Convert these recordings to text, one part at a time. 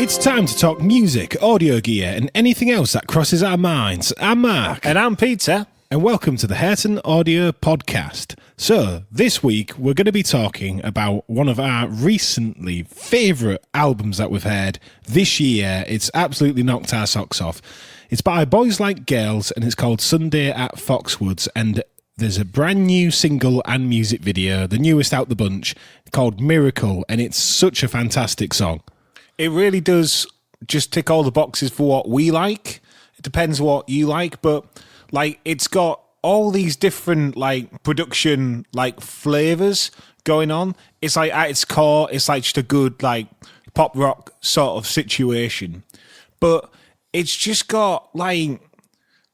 It's time to talk music, audio gear, and anything else that crosses our minds. I'm Mark. And I'm Peter. And welcome to the Hurton Audio Podcast. So, this week we're going to be talking about one of our recently favourite albums that we've heard this year. It's absolutely knocked our socks off. It's by Boys Like Girls and it's called Sunday at Foxwoods, and there's a brand new single and music video, the newest out the bunch, called Miracle, and it's such a fantastic song. It really does just tick all the boxes for what we like. It depends what you like, but like it's got all these different like production like flavors going on. It's like at its core, it's like just a good like pop rock sort of situation, but it's just got like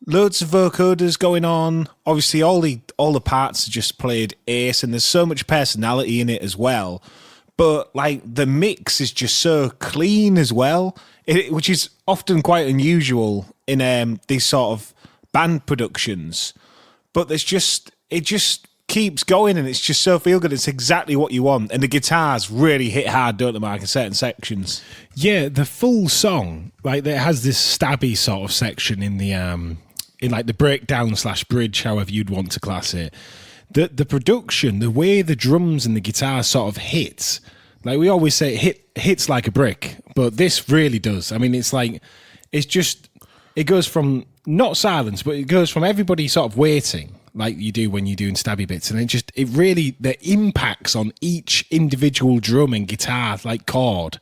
loads of vocoders going on. Obviously, all the parts are just played ace, and there's so much personality in it as well. But like the mix is just so clean as well, which is often quite unusual in these sort of band productions. But it just keeps going, and it's just so feel good. It's exactly what you want, and the guitars really hit hard, don't they, Mark, in certain sections? Yeah, the full song, like it has this stabby sort of section in the in like the breakdown / bridge, however you'd want to class it. The production, the way the drums and the guitar sort of hit, like we always say, it hits like a brick, but this really does. I mean, it goes from not silence, but it goes from everybody sort of waiting, like you do when you're doing stabby bits, and the impacts on each individual drum and guitar, like chord,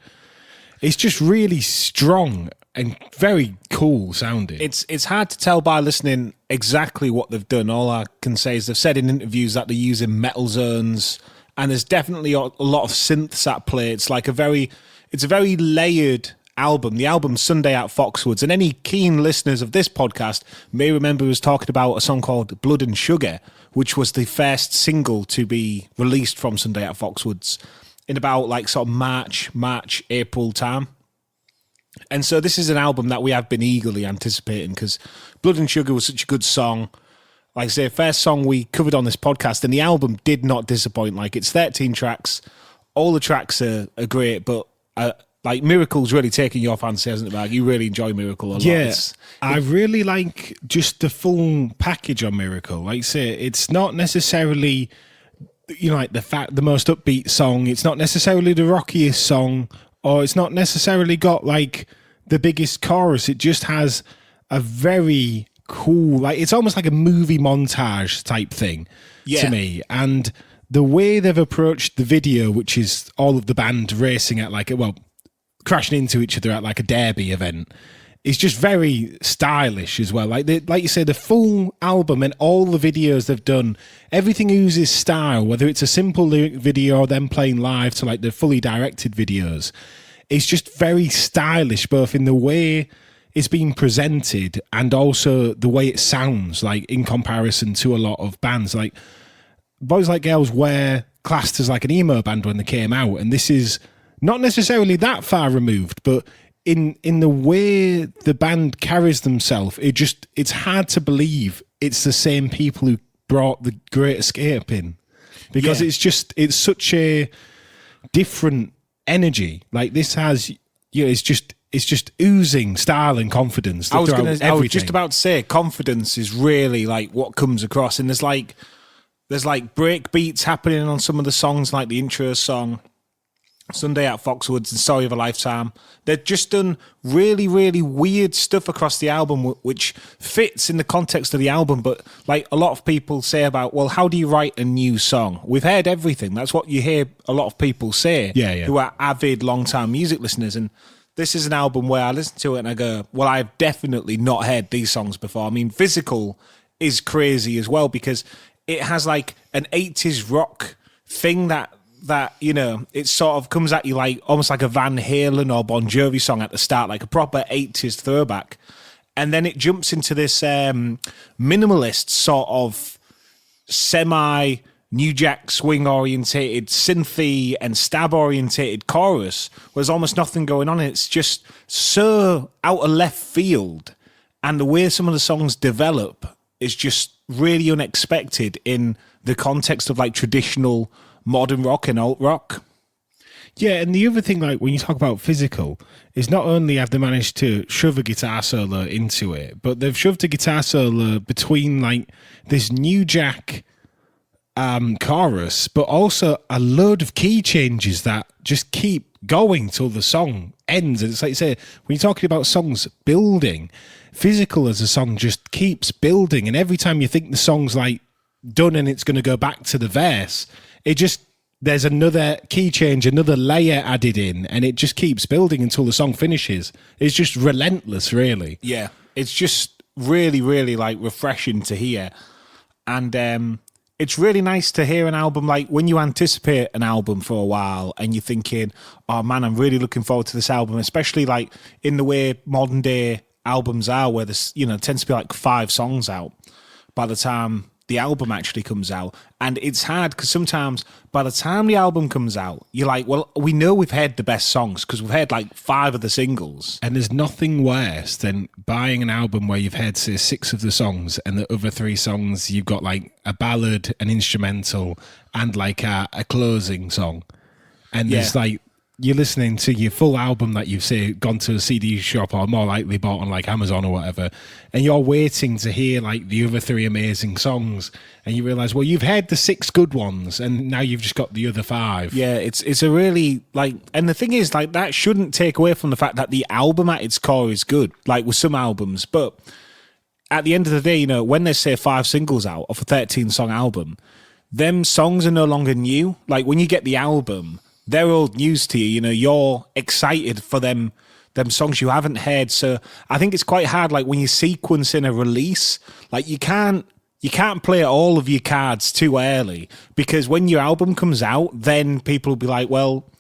it's just really strong and very cool sounding. It's hard to tell by listening exactly what they've done. All I can say is they've said in interviews that they're using metal zones, and there's definitely a lot of synths at play. It's a very layered album. The album's Sunday at Foxwoods, and any keen listeners of this podcast may remember us talking about a song called Blood and Sugar, which was the first single to be released from Sunday at Foxwoods in about like sort of March, April time. And so this is an album that we have been eagerly anticipating because Blood and Sugar was such a good song. Like I say, first song we covered on this podcast, and the album did not disappoint. Like it's 13 tracks. All the tracks are great, but like Miracle's really taken your fancy, hasn't it, Mark? You really enjoy Miracle a lot. Yeah, I really like just the full package on Miracle. Like I say, it's not necessarily, like the most upbeat song. It's not necessarily the rockiest song, or it's not necessarily got like the biggest chorus. It just has a very cool, like it's almost like a movie montage type thing to me. And the way they've approached the video, which is all of the band racing at crashing into each other at like a derby event, is just very stylish as well. Like you say, the full album and all the videos they've done, everything oozes style, whether it's a simple lyric video or them playing live to like the fully directed videos. It's just very stylish, both in the way it's being presented and also the way it sounds, like in comparison to a lot of bands. Like Boys Like Girls were classed as like an emo band when they came out, and this is not necessarily that far removed, but in the way the band carries themselves, it's hard to believe it's the same people who brought the Great Escape in, because it's such a different energy. Like this has, it's just oozing style and confidence. I was just about to say, confidence is really like what comes across, and there's like break beats happening on some of the songs, like the intro song Sunday at Foxwoods and Story of a Lifetime. They've just done really, really weird stuff across the album, which fits in the context of the album. But like a lot of people say about, well, how do you write a new song? We've heard everything. That's what you hear a lot of people say who are avid, long-time music listeners. And this is an album where I listen to it and I go, well, I've definitely not heard these songs before. I mean, Physical is crazy as well because it has like an 80s rock thing that it sort of comes at you like almost like a Van Halen or Bon Jovi song at the start, like a proper 80s throwback. And then it jumps into this minimalist sort of semi New Jack Swing orientated, synthy and stab orientated chorus where there's almost nothing going on. It's just so out of left field. And the way some of the songs develop is just really unexpected in the context of like traditional modern rock and alt rock. Yeah, and the other thing, like when you talk about physical, is not only have they managed to shove a guitar solo into it, but they've shoved a guitar solo between like this New Jack chorus, but also a load of key changes that just keep going till the song ends. And it's like you say, when you're talking about songs building, physical as a song just keeps building, and every time you think the song's like done and it's going to go back to the verse, it just there's another key change, another layer added in, and it just keeps building until the song finishes. It's just relentless, really. Yeah, it's just really, really like refreshing to hear, and it's really nice to hear an album like when you anticipate an album for a while and you're thinking, oh man, I'm really looking forward to this album, especially like in the way modern day albums are, where there's, tends to be like 5 songs out by the time the album actually comes out. And it's hard because sometimes by the time the album comes out, you're like, well, we know we've heard the best songs because we've heard like 5 of the singles. And there's nothing worse than buying an album where you've heard, say, 6 of the songs, and the other 3 songs you've got like a ballad, an instrumental, and like a closing song. And there's like, you're listening to your full album that you've, say, gone to a CD shop or more likely bought on like Amazon or whatever, and you're waiting to hear like the other 3 amazing songs, and you realise, well, you've heard the 6 good ones and now you've just got the other 5. Yeah, it's a really like, and the thing is, like, that shouldn't take away from the fact that the album at its core is good, like with some albums, but at the end of the day, when there's, say, 5 singles out of a 13-song album, them songs are no longer new. Like when you get the album, they're old news to you. You're excited for them songs you haven't heard. So I think it's quite hard, like when you sequence in a release, like you can't play all of your cards too early, because when your album comes out, then people will be like, well,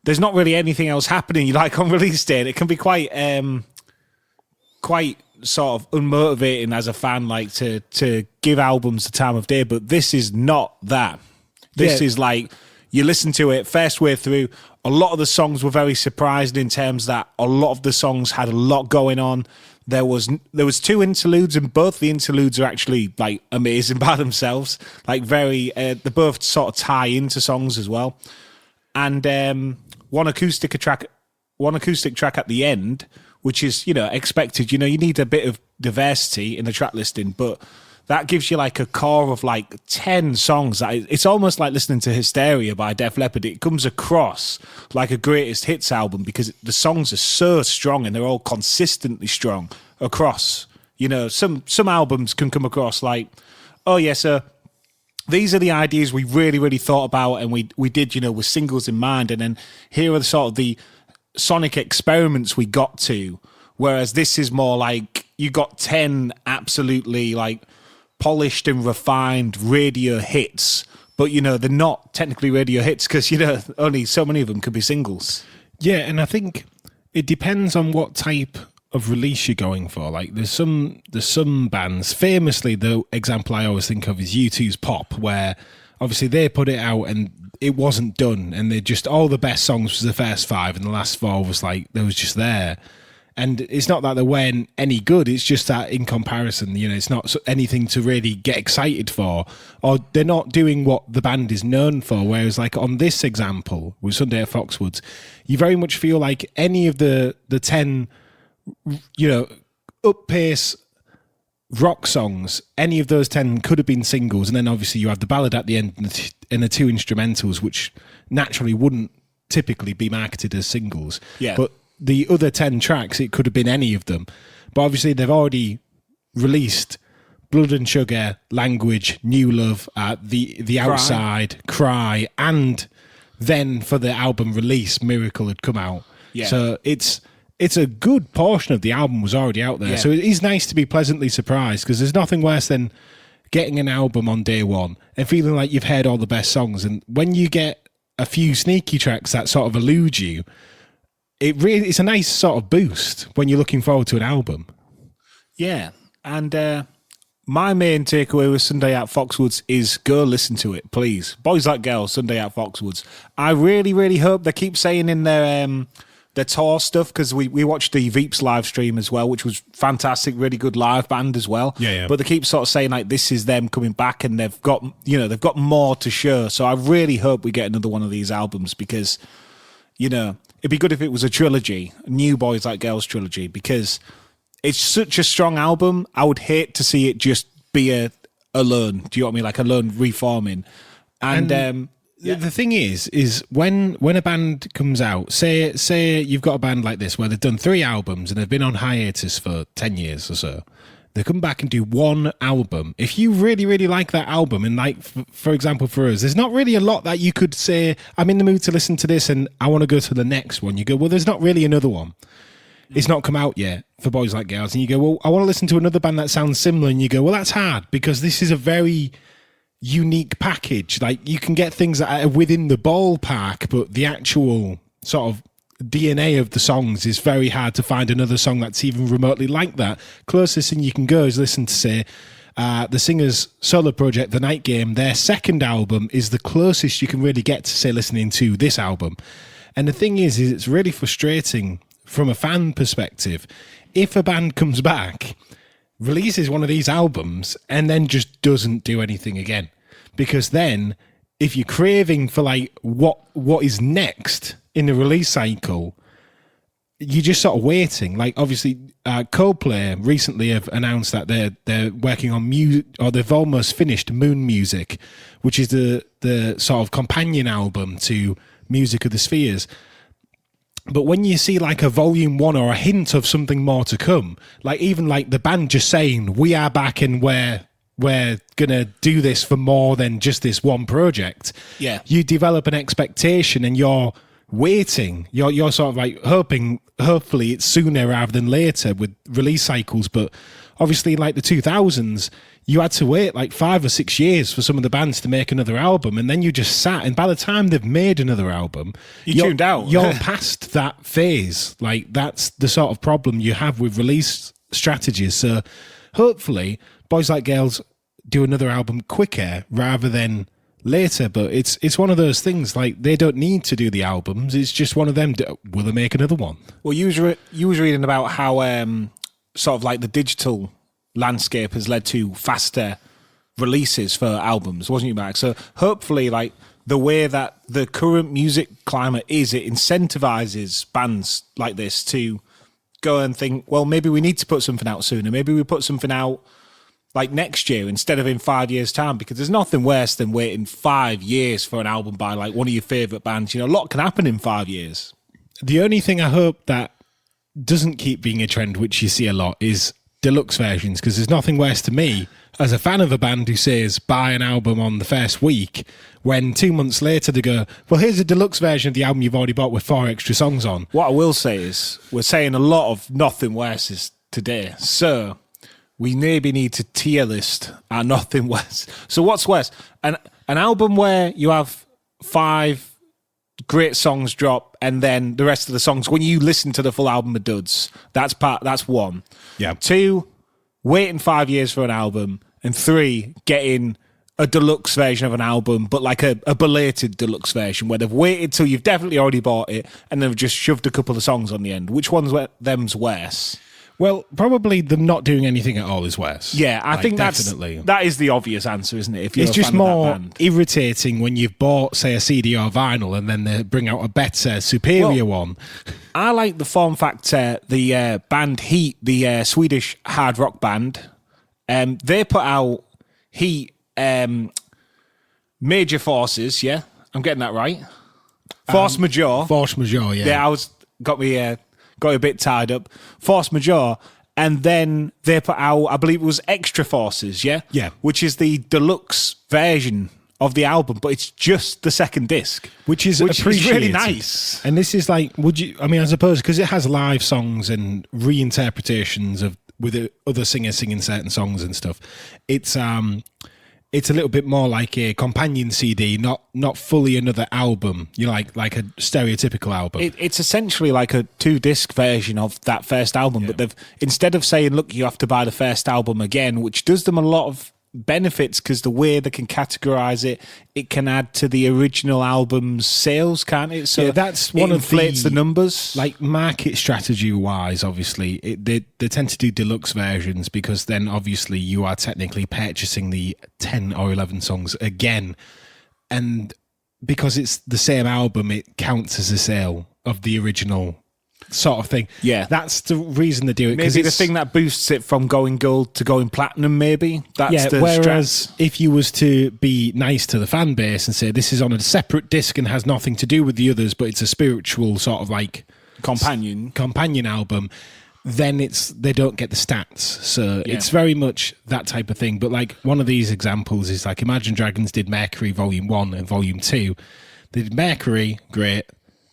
there's not really anything else happening like on release day. It can be quite sort of unmotivating as a fan, like to give albums the time of day. But this is not that. This is like, you listen to it first way through, a lot of the songs were very surprising in terms that a lot of the songs had a lot going on. There was 2 interludes, and both the interludes are actually like amazing by themselves. Like very, they both sort of tie into songs as well. And one acoustic track at the end, which is expected. You need a bit of diversity in the track listing, but that gives you like a core of like 10 songs. It's almost like listening to Hysteria by Def Leppard. It comes across like a greatest hits album because the songs are so strong and they're all consistently strong across. Some albums can come across like, oh yeah, so these are the ideas we really, really thought about and we did, with singles in mind. And then here are the sort of the sonic experiments we got to. Whereas this is more like you got 10 absolutely like polished and refined radio hits, but they're not technically radio hits because only so many of them could be singles. Yeah, and I think it depends on what type of release you're going for. Like there's some bands, famously the example I always think of is U2's Pop, where obviously they put it out and it wasn't done, and they just, all the best songs was the first 5 and the last 4 was like, they was just there. And it's not that they weren't any good, it's just that in comparison, it's not anything to really get excited for, or they're not doing what the band is known for. Whereas like on this example with Sunday at Foxwoods, you very much feel like any of the 10, up-pace rock songs, any of those 10 could have been singles. And then obviously you have the ballad at the end and the 2 instrumentals, which naturally wouldn't typically be marketed as singles. Yeah. But the other 10 tracks, it could have been any of them. But obviously they've already released Blood and Sugar, Language, New Love, The Outside, Cry, and then for the album release, Miracle had come out. Yeah. So it's a good portion of the album was already out there. Yeah. So it is nice to be pleasantly surprised, because there's nothing worse than getting an album on day one and feeling like you've heard all the best songs. And when you get a few sneaky tracks that sort of elude you, it's a nice sort of boost when you're looking forward to an album. Yeah, and my main takeaway with Sunday at Foxwoods is go listen to it, please. Boys like girls, Sunday at Foxwoods. I really, really hope they keep saying in their their tour stuff, because we watched the Veeps live stream as well, which was fantastic, really good live band as well. Yeah. But they keep sort of saying like this is them coming back, and they've got more to show. So I really hope we get another one of these albums, because it'd be good if it was a trilogy, a New Boys Like Girls trilogy, because it's such a strong album. I would hate to see it just be a lone. Do you know what I mean? Like a lone reforming. And the thing is when a band comes out, say you've got a band like this where they've done 3 albums and they've been on hiatus for 10 years or so. They come back and do one album. If you really, really like that album, and like, for example, for us, there's not really a lot that you could say, I'm in the mood to listen to this and I want to go to the next one. You go, well, there's not really another one. It's not come out yet for Boys Like Girls. And you go, well, I want to listen to another band that sounds similar. And you go, well, that's hard, because this is a very unique package. Like, you can get things that are within the ballpark, but the actual sort of DNA of the songs is very hard to find another song that's even remotely like that. Closest thing you can go is listen to, say, the singer's solo project, The Night Game. Their second album is the closest you can really get to, say, listening to this album. And the thing is it's really frustrating from a fan perspective if a band comes back, releases one of these albums, and then just doesn't do anything again. Because then, if you're craving for like what is next in the release cycle, you're just sort of waiting. Like, obviously, Coldplay recently have announced that they're working on music, or they've almost finished Moon Music, which is the sort of companion album to Music of the Spheres. But when you see like a volume 1 or a hint of something more to come, like even like the band just saying, we are back and we're going to do this for more than just this one project. Yeah. You develop an expectation and you're waiting. You're sort of like hopefully it's sooner rather than later with release cycles. But obviously, like the 2000s, you had to wait like 5 or 6 years for some of the bands to make another album, and then you just sat, and by the time they've made another album, you're tuned out. You're past that phase. Like, that's the sort of problem you have with release strategies. So hopefully Boys Like Girls do another album quicker rather than later. But it's one of those things, like, they don't need to do the albums. It's just one of them. Will they make another one? Well, you was reading about how sort of like the digital landscape has led to faster releases for albums, wasn't you, Mark? So hopefully, like, the way that the current music climate is, it incentivizes bands like this to go and think, well, maybe we need to put something out sooner. Maybe we put something out like next year instead of in 5 years' time, because there's nothing worse than waiting 5 years for an album by like one of your favorite bands. A lot can happen in 5 years. The only thing I hope that doesn't keep being a trend, which you see a lot, is deluxe versions, because there's nothing worse to me as a fan of a band who says buy an album on the first week, when 2 months later they go, well, here's a deluxe version of the album you've already bought with 4 extra songs on. What I will say is we're saying a lot of nothing worse today, so we maybe need to tier list our nothing worse. So what's worse? An album where you have 5 great songs drop, and then the rest of the songs, when you listen to the full album, are duds. That's one. Yeah. 2, waiting 5 years for an album, and 3, getting a deluxe version of an album, but like a belated deluxe version where they've waited till you've definitely already bought it, and they've just shoved a couple of songs on the end. Which one's them's worse? Well, probably them not doing anything at all is worse. Yeah, I think definitely. that is the obvious answer, isn't it? If you're it's just more irritating when you've bought, say, a CD or vinyl, and then they bring out a better, superior one. I like the form factor, the band Heat, the Swedish hard rock band. They put out Heat, Major Forces, yeah? I'm getting that right. Force Majeure. Force Majeure, yeah. Yeah, got a bit tied up. Force Majeure, and then they put out, I believe it was Extra Forces, yeah? Yeah. Which is the deluxe version of the album, but it's just the second disc. Which is really nice. And this is like, I suppose, because it has live songs and reinterpretations with other singers singing certain songs and stuff, it's a little bit more like a companion CD, not fully another album. Like a stereotypical album. It's essentially like a 2-disc version of that first album, but they've, instead of saying, look, you have to buy the first album again, which does them a lot of benefits because the way they can categorize it, it can add to the original album's sales, can't it? So that's one of the numbers. Like market strategy wise, obviously, they tend to do deluxe versions because then obviously you are technically purchasing the 10 or 11 songs again. And because it's the same album, it counts as a sale of the original sort of thing. Yeah. That's the reason they do it. Maybe the thing that boosts it from going gold to going platinum, maybe. That's the whereas if you was to be nice to the fan base and say this is on a separate disc and has nothing to do with the others, but it's a spiritual sort of like companion album, then they don't get the stats. So it's very much that type of thing. But like one of these examples is like Imagine Dragons did Mercury Volume 1 and Volume 2. They did Mercury, great.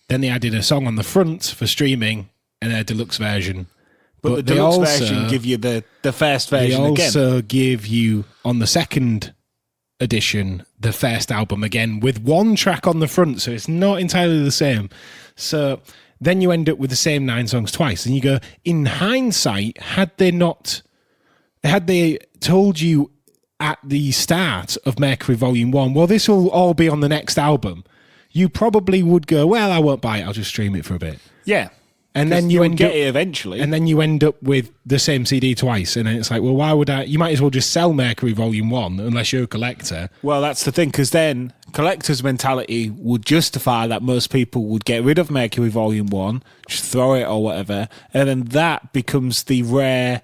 Then they added a song on the front for streaming and a deluxe version. But the deluxe version give you the first version again. They also give you, on the second edition, the first album again with one track on the front, so it's not entirely the same. So then you end up with the same 9 songs twice. And you go, in hindsight, had they told you at the start of Mercury Volume 1, well, this will all be on the next album, you probably would go, well, I won't buy it, I'll just stream it for a bit. Yeah. And then you get it eventually. And then you end up with the same CD twice. And then it's like, well, why would I? You might as well just sell Mercury Volume 1 unless you're a collector. Well, that's the thing, because then collector's mentality would justify that most people would get rid of Mercury Volume 1, just throw it or whatever. And then that becomes the rare,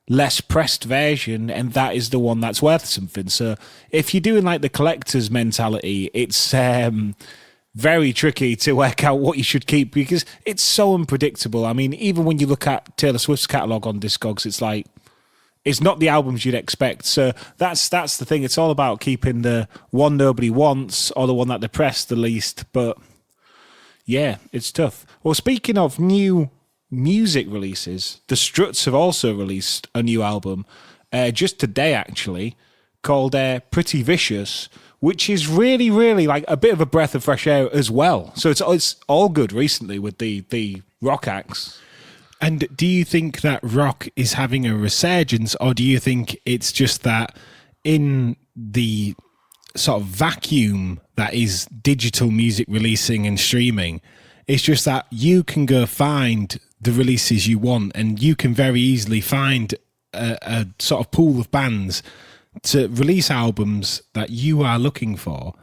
less pressed version, and that is the one that's worth something. So if you're doing like the collector's mentality, it's very tricky to work out what you should keep because it's so unpredictable. I mean, even when you look at Taylor Swift's catalogue on Discogs, it's like, it's not the albums you'd expect. So that's the thing. It's all about keeping the one nobody wants or the one that they press the least. But yeah, it's tough. Well, speaking of new music releases, the Struts have also released a new album just today, actually, called Pretty Vicious, which is really, really like a bit of a breath of fresh air as well. So it's all good recently with the rock acts. And do you think that rock is having a resurgence, or do you think it's just that in the sort of vacuum that is digital music releasing and streaming, it's just that you can go find the releases you want and you can very easily find a sort of pool of bands to release albums that you are looking for,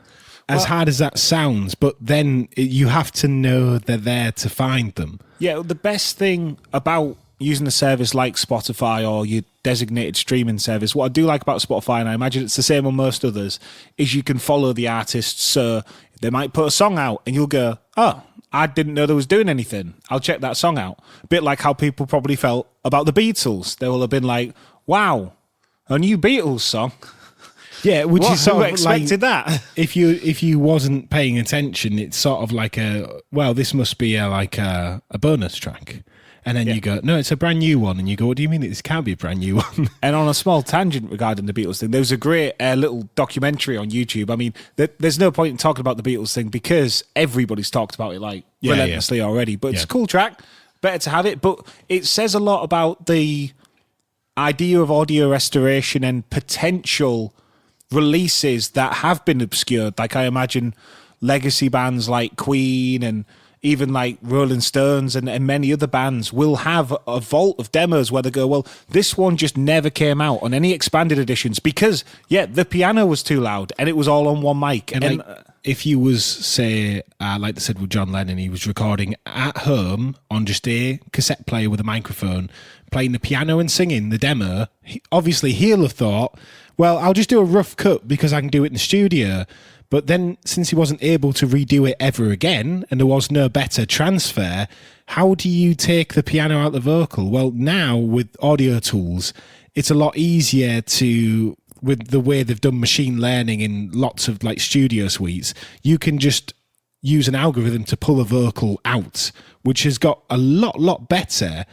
as hard as that sounds, but then you have to know they're there to find them. Yeah, the best thing about using a service like Spotify or your designated streaming service, what I do like about Spotify, and I imagine it's the same on most others, is you can follow the artists. So they might put a song out and you'll go, oh, I didn't know they was doing anything. I'll check that song out. A bit like how people probably felt about the Beatles. They will have been like, wow, a new Beatles song. Yeah, which is sort who of expected like, that? If you wasn't paying attention, it's sort of like this must be a bonus track. And then you go, no, it's a brand new one. And you go, what do you mean this can't be a brand new one? And on a small tangent regarding the Beatles thing, there was a great little documentary on YouTube. I mean, there's no point in talking about the Beatles thing because everybody's talked about it relentlessly already. But it's a cool track, better to have it. But it says a lot about the idea of audio restoration and potential releases that have been obscured. Like I imagine legacy bands like Queen and even like Rolling Stones and many other bands will have a vault of demos where they go, well, this one just never came out on any expanded editions because, the piano was too loud and it was all on one mic. And like, if you was, say, like they said with John Lennon, he was recording at home on just a cassette player with a microphone, playing the piano and singing the demo, obviously he'll have thought, well, I'll just do a rough cut because I can do it in the studio. But then, since he wasn't able to redo it ever again, and there was no better transfer, how do you take the piano out the vocal? Well, now, with audio tools, it's a lot easier to, with the way they've done machine learning in lots of like studio suites, you can just use an algorithm to pull a vocal out, which has got a lot better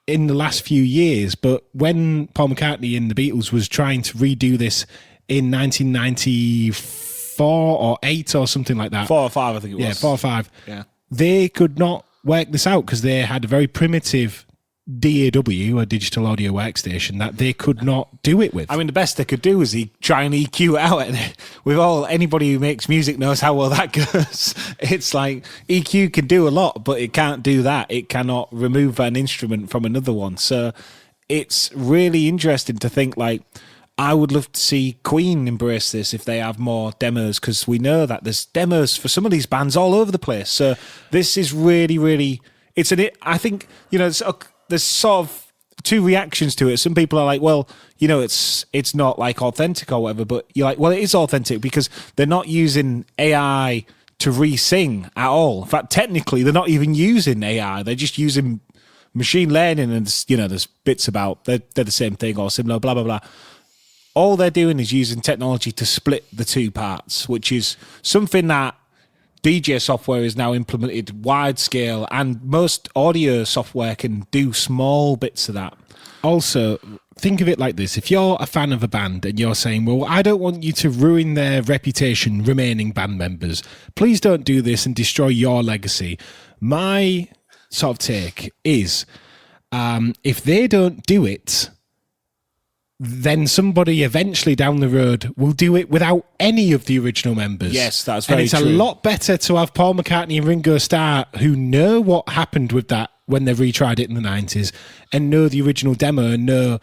in the last few years. But when Paul McCartney and the Beatles was trying to redo this in 1994 or 8 or something like that, 4 or 5 I think it was. Yeah, 4 or 5. Yeah, they could not work this out because they had a very primitive DAW, a digital audio workstation, that they could not do it with. I mean, the best they could do is try and EQ it out. And anybody who makes music knows how well that goes. It's like EQ can do a lot, but it can't do that. It cannot remove an instrument from another one. So it's really interesting to think, like, I would love to see Queen embrace this if they have more demos, because we know that there's demos for some of these bands all over the place. So this is really, really, I think, there's sort of two reactions to it. Some people are like, well, it's not like authentic or whatever, but you're like, well, it is authentic because they're not using AI to re-sing at all. In fact, technically, they're not even using AI. They're just using machine learning, and there's bits about they're the same thing or similar, blah, blah, blah. All they're doing is using technology to split the two parts, which is something that DJ software is now implemented wide scale, and most audio software can do small bits of that. Also, think of it like this. If you're a fan of a band and you're saying, well, I don't want you to ruin their reputation, remaining band members, please don't do this and destroy your legacy. My sort of take is, if they don't do it, then somebody eventually down the road will do it without any of the original members. Yes, that's very true. And it's a lot better to have Paul McCartney and Ringo Starr, who know what happened with that when they retried it in the 90s, and know the original demo and know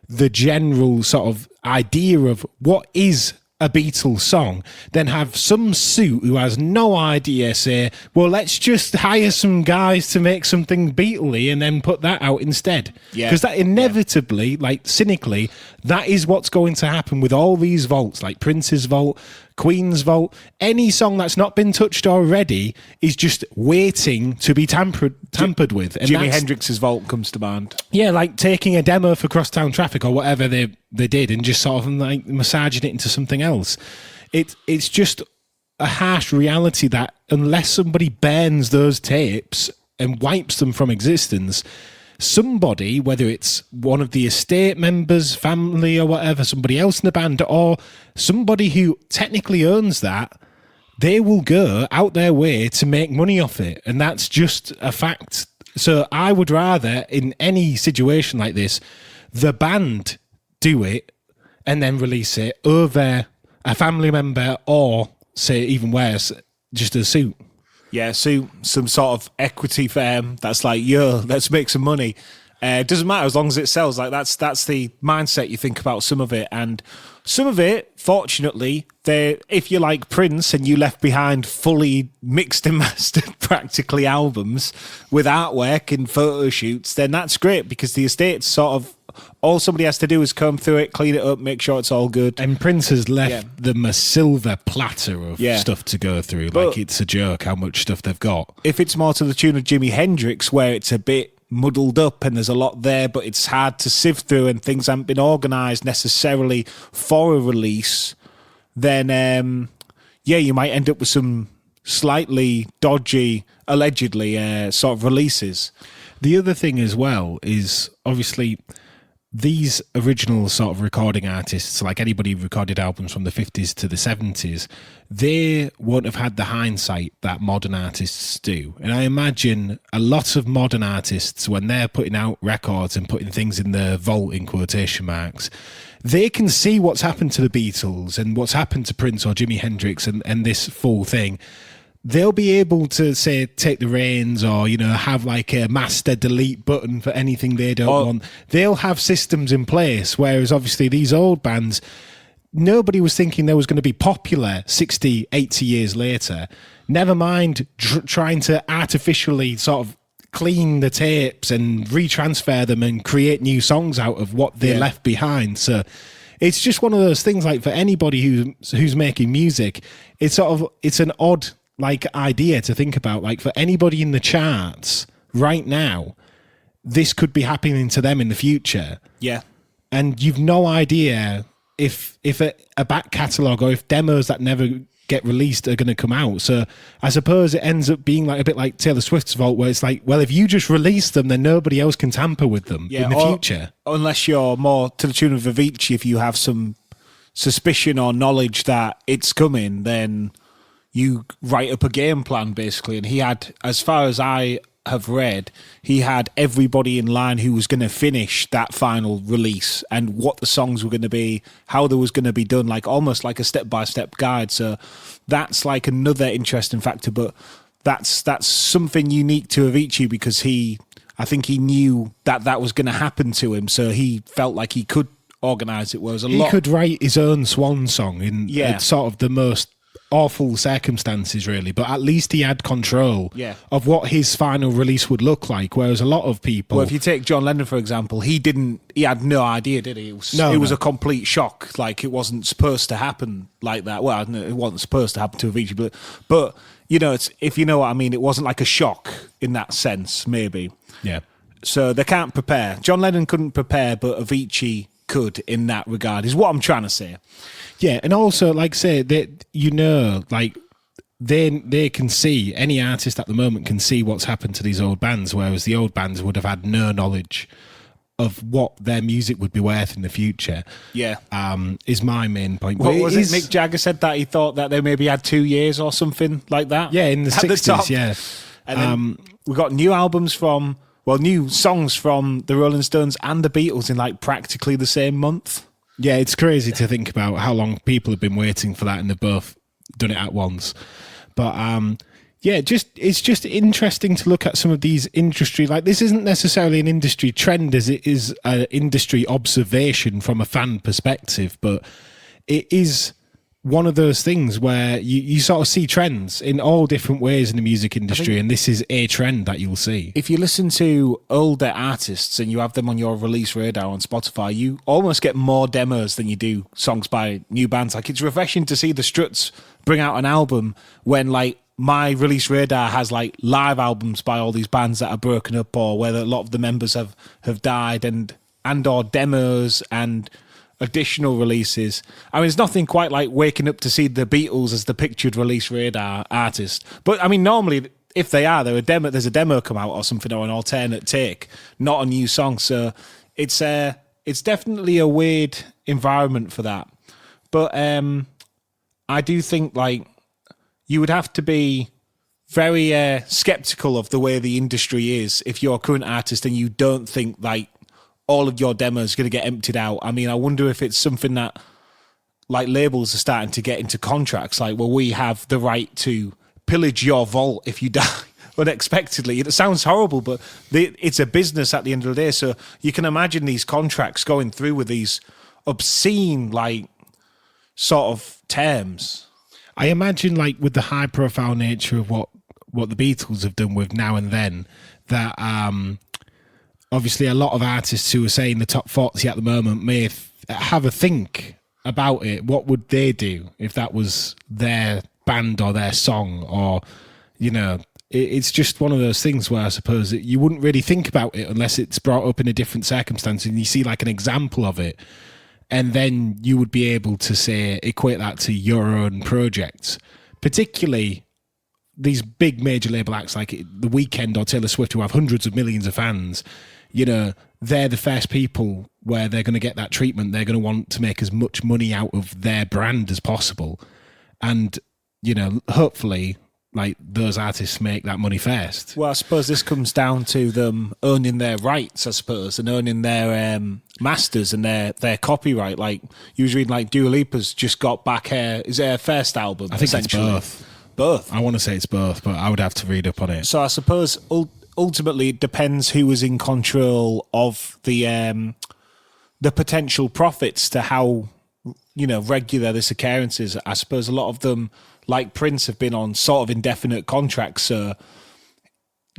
the general sort of idea of what is a Beatles song, then have some suit who has no idea say, well, let's just hire some guys to make something Beatley and then put that out instead. Yeah. Because that inevitably, like cynically, that is what's going to happen with all these vaults, like Prince's vault, Queen's vault. Any song that's not been touched already is just waiting to be tampered with. And Jimi Hendrix's vault comes to mind. Yeah, like taking a demo for Crosstown Traffic or whatever they did and just sort of like massaging it into something else. It's just a harsh reality that unless somebody burns those tapes and wipes them from existence, somebody, whether it's one of the estate members, family or whatever, somebody else in the band, or somebody who technically owns that, they will go out their way to make money off it. And that's just a fact. So I would rather, in any situation like this, the band do it and then release it over a family member, or, say, even worse, just a suit. Yeah, so some sort of equity firm that's like, yo, let's make some money. It doesn't matter as long as it sells. Like that's the mindset you think about some of it. And some of it, fortunately, if you like Prince and you left behind fully mixed and mastered practically albums with artwork and photo shoots, then that's great, because the estate's sort of, all somebody has to do is comb through it, clean it up, make sure it's all good. And Prince has left them a silver platter of stuff to go through. But like, it's a joke how much stuff they've got. If it's more to the tune of Jimi Hendrix, where it's a bit muddled up and there's a lot there, but it's hard to sift through and things haven't been organised necessarily for a release, then you might end up with some slightly dodgy, allegedly, sort of releases. The other thing as well is, obviously, these original sort of recording artists, like anybody who recorded albums from the 50s to the 70s, they won't have had the hindsight that modern artists do. And I imagine a lot of modern artists, when they're putting out records and putting things in the vault, in quotation marks, they can see what's happened to the Beatles and what's happened to Prince or Jimi Hendrix and this full thing. They'll be able to, say, take the reins or, have like a master delete button for anything they don't want. They'll have systems in place, whereas obviously these old bands, nobody was thinking they was going to be popular 60, 80 years later. Never mind trying to artificially sort of clean the tapes and retransfer them and create new songs out of what they left behind. So it's just one of those things, like, for anybody who's making music, it's an odd idea to think about. Like, for anybody in the charts right now, this could be happening to them in the future. Yeah. And you've no idea if a back catalogue or if demos that never get released are going to come out. So I suppose it ends up being like a bit like Taylor Swift's vault, where it's like, well, if you just release them, then nobody else can tamper with them in the future. Unless you're more to the tune of Avicii, if you have some suspicion or knowledge that it's coming, then you write up a game plan, basically. And he had, as far as I have read, he had everybody in line who was going to finish that final release and what the songs were going to be, how they was going to be done, like almost like a step-by-step guide. So that's like another interesting factor, but that's something unique to Avicii because I think he knew that was going to happen to him, so he felt like he could organise it. Whereas he could write his own swan song in sort of the most awful circumstances, really, but at least he had control of what his final release would look like. Whereas a lot of people, well, if you take John Lennon for example, he had no idea, did he? It was a complete shock. Like it wasn't supposed to happen like that. Well, it wasn't supposed to happen to Avicii, but you know, if you know what I mean, it wasn't like a shock in that sense, maybe. Yeah. So they can't prepare. John Lennon couldn't prepare, but Avicii could in that regard, is what I'm trying to say. Yeah, and also, like say that like they can see, any artist at the moment can see what's happened to these old bands, whereas the old bands would have had no knowledge of what their music would be worth in the future. Yeah, is my main point. What was it? Mick Jagger said that he thought that they maybe had 2 years or something like that. Yeah, in the 60s. Yeah, and then we got new songs from the Rolling Stones and the Beatles in like practically the same month. Yeah, it's crazy to think about how long people have been waiting for that, and they've both done it at once. But it's just interesting to look at some of these industry. Like, this isn't necessarily an industry trend as it is an industry observation from a fan perspective, but it is one of those things where you sort of see trends in all different ways in the music industry, and this is a trend that you'll see. If you listen to older artists and you have them on your release radar on Spotify, you almost get more demos than you do songs by new bands. Like, it's refreshing to see the Struts bring out an album when, like, my release radar has like live albums by all these bands that are broken up, or where a lot of the members have died, and or demos and additional releases. I mean, it's nothing quite like waking up to see the Beatles as the pictured release radar artist. But I mean, normally, if they are, there's a demo come out or something, or an alternate take, not a new song. So it's definitely a weird environment for that. But I do think like you would have to be very skeptical of the way the industry is if you're a current artist and you don't think like all of your demos are going to get emptied out. I mean, I wonder if it's something that like labels are starting to get into contracts. Like, well, we have the right to pillage your vault if you die unexpectedly. It sounds horrible, but it's a business at the end of the day. So you can imagine these contracts going through with these obscene, like, sort of terms. I imagine, like, with the high profile nature of what the Beatles have done with Now and Then, that obviously a lot of artists who are saying the top 40 at the moment may have a think about it. What would they do if that was their band or their song? Or, you know, it's just one of those things where I suppose that you wouldn't really think about it unless it's brought up in a different circumstance and you see like an example of it. And then you would be able to say, equate that to your own projects, particularly these big major label acts like The Weeknd or Taylor Swift, who have hundreds of millions of fans. You know, they're the first people where they're going to get that treatment. They're going to want to make as much money out of their brand as possible. And, you know, hopefully, like, those artists make that money first. Well, I suppose this comes down to them owning their rights, I suppose, and owning their masters and their copyright. Like, you was reading, like, Dua Lipa's just got back her first album. I think it's both. Both? I want to say it's both, but I would have to read up on it. So I suppose ultimately it depends who is in control of the potential profits to how, you know, regular this occurrence is. I suppose a lot of them, like Prince, have been on sort of indefinite contracts. So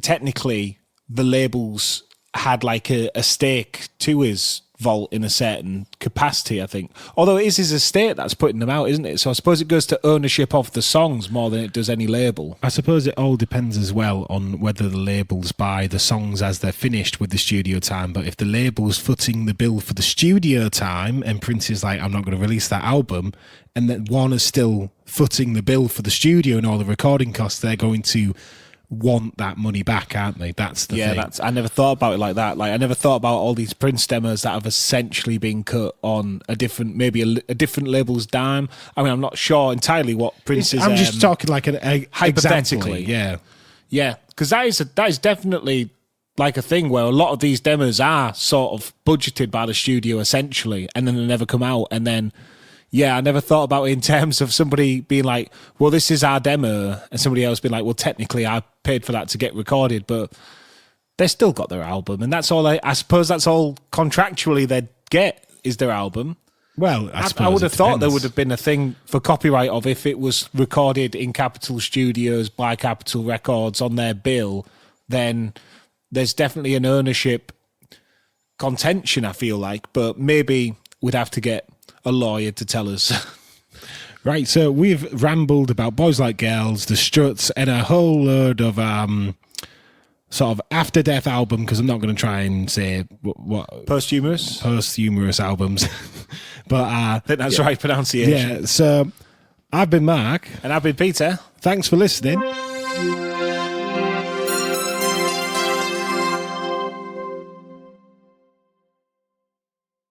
technically the labels had like a stake to his vault in a certain capacity, I think. Although it is his estate that's putting them out, isn't it? So I suppose it goes to ownership of the songs more than it does any label. I suppose it all depends as well on whether the labels buy the songs as they're finished with the studio time. But if the label's footing the bill for the studio time and Prince is like, I'm not going to release that album, and then Warner's still footing the bill for the studio and all the recording costs, they're going to want that money back, aren't they? That's the thing. I never thought about it like that. Like, I never thought about all these Prince demos that have essentially been cut on a different label's dime. I mean, I'm not sure entirely what Prince is. I'm just talking like an hypothetically. Example, yeah. Yeah, because that is definitely like a thing where a lot of these demos are sort of budgeted by the studio essentially, and then they never come out. And then, yeah, I never thought about it in terms of somebody being like, well, this is our demo, and somebody else being like, well, technically I paid for that to get recorded, but they still got their album, and that's all. I suppose that's all contractually they'd get is their album. Well, I would have thought there would have been a thing for copyright of if it was recorded in Capitol Studios by Capitol Records on their bill, then there's definitely an ownership contention, I feel like, but maybe we'd have to get a lawyer to tell us. Right, so we've rambled about Boys Like Girls, the Struts, and a whole load of sort of after death album, because I'm not going to try and say what posthumous albums. But I think that's right pronunciation. Yeah, so I've been Mark. And I've been Peter. Thanks for listening.